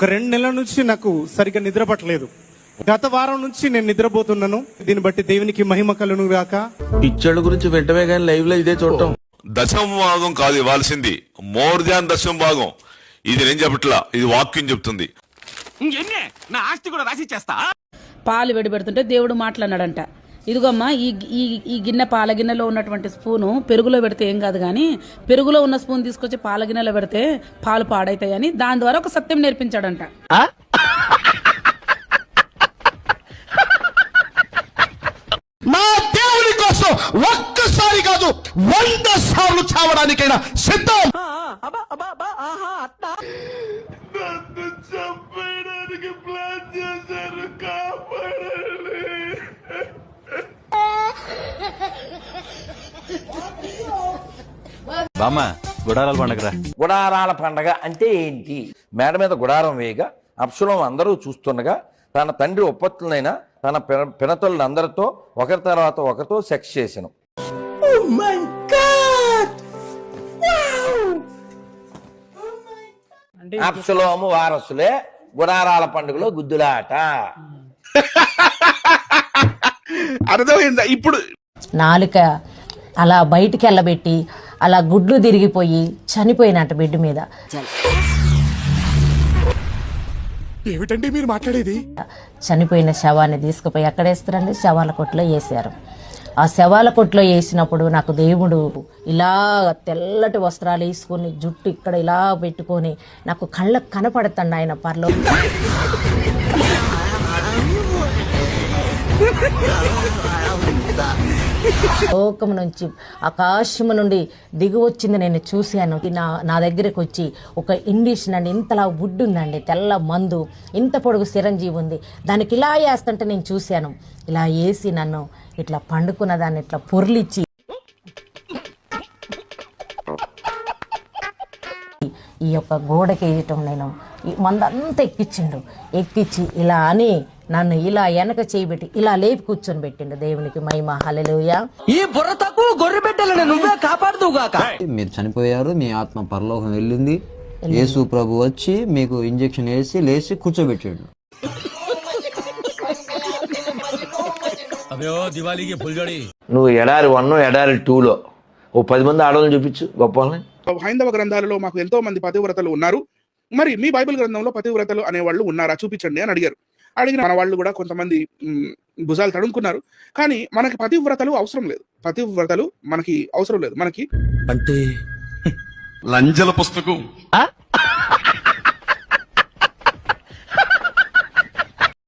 2 నెలల నుంచి నాకు సరిగ్గా నిద్ర పట్టలేదు. గత వారం నుంచి నేను నిద్రపోతున్నాను. దీన్ని బట్టి దేవునికి మహిమ కలుగును గాక. పిచ్చోళ్ళ గురించి వెంటనే కానీ లైవ్ లో ఇదే చూడటం. దశమ భాగం కాదు ఇవ్వాల్సింది, మోర్ దాన్ దశమ భాగం. ఇది నేను చెప్పట్లా, ఇది వాక్యం చెప్తుంది. నా ఆస్తి కూడా రాసి చేస్తా. పాలు పెడుతుంటే దేవుడు మాట్లాడాడంట, ఇదిగోమ్మా ఈ గిన్నె పాల గిన్నెలో ఉన్నటువంటి స్పూను పెరుగులో పెడితే ఏం కాదు, కానీ పెరుగులో ఉన్న స్పూన్ తీసుకొచ్చి పాల గిన్నెలో పెడితే పాలు పాడైతాయని దాని ద్వారా ఒక సత్యం నేర్పించాడంట. నా దేవుని కోసం ఒక్కసారి కాదు 100 సార్లు చావడానికైనా సిద్ధం. నన్ను చంపడానికి ప్లాన్ చేశారు, కాపాడండి. బామ్మ గుడారాల పండగరా. గుడారాల పండగ అంటే ఏంటి? మేడ మీద గుడారం వేయగా అప్సలోం అందరూ చూస్తుండగా తన తండ్రి ఒప్పత్తులైన తన పినతల్లందరితో ఒకరి తర్వాత ఒకరితో సెక్స్ చేసెను. అప్సలోము వారసులే, గుడారాల పండుగలో గుద్దులాట. అర్థమైందా ఇప్పుడు? నాలుక అలా బయటికి వెళ్ళబెట్టి అలా గుడ్లు తిరిగిపోయి చనిపోయినట్ట బెడ్ మీద. ఏమిటండి మీరు మాట్లాడేది? చనిపోయిన శవాన్ని తీసుకుపోయి ఎక్కడేస్తారండి? శవాల కొట్లో వేసారు. ఆ శవాల కొట్లో వేసినప్పుడు నాకు దేవుడు ఇలా తెల్లటి వస్త్రాలు వేసుకొని జుట్టు ఇక్కడ ఇలా పెట్టుకొని నాకు కళ్ళకు కనపడుతుంది ఆయన పర్లో. లోకం నుంచి ఆకాశము నుండి దిగి వచ్చింది నేను చూశాను. నా దగ్గరకు వచ్చి ఒక ఇండిషన్ అండి, ఇంతలా వుడ్ ఉందండి, తెల్ల మందు, ఇంత పొడుగు చిరంజీవి ఉంది, దానికి ఇలా వేస్తుంటే నేను చూశాను. ఇలా వేసి నన్ను ఇట్లా పండుకున్న దాన్ని ఇట్లా పొర్లిచ్చి ఈ యొక్క గోడకి వేయటం, నేను ఈ మందంతా ఎక్కించి ఇలా అని నన్ను ఇలా వెనక చేయబెట్టి ఇలా లేపి కూర్చొని పెట్టిండు. దేవునికి మహిమ, హల్లెలూయా. ఈ బుర్ర తక్కువ గొర్రె పెట్టాలని నువ్వే కాపాడుదువుగాక. మీరు చనిపోయారు, మీ ఆత్మ పరలోకం వెళ్ళింది. యేసు ప్రభు వచ్చి మీకు ఇంజెక్షన్ వేసి లేచి కూర్చోబెట్టాడు. నువ్వు ఎడారి 1 ఎడారి 2లో ఓ 10 మంది ఆడవాళ్ళని చూపించు గొప్ప వాళ్ళని. హైందవ గ్రంథాలలో మాకు ఎంతో మంది పతివ్రతలు ఉన్నారు, మరి మీ బైబిల్ గ్రంథంలో పతివ్రతలు అనేవాళ్ళు ఉన్నారా చూపించండి అని అడిగిన మన వాళ్ళు కూడా కొంతమంది భుజాలు తడుముకున్నారు. కానీ మనకి పతివ్రతలు అవసరం లేదు. పతివ్రతలు మనకి అవసరం లేదు. మనకి అంటే లంజల పుస్తకం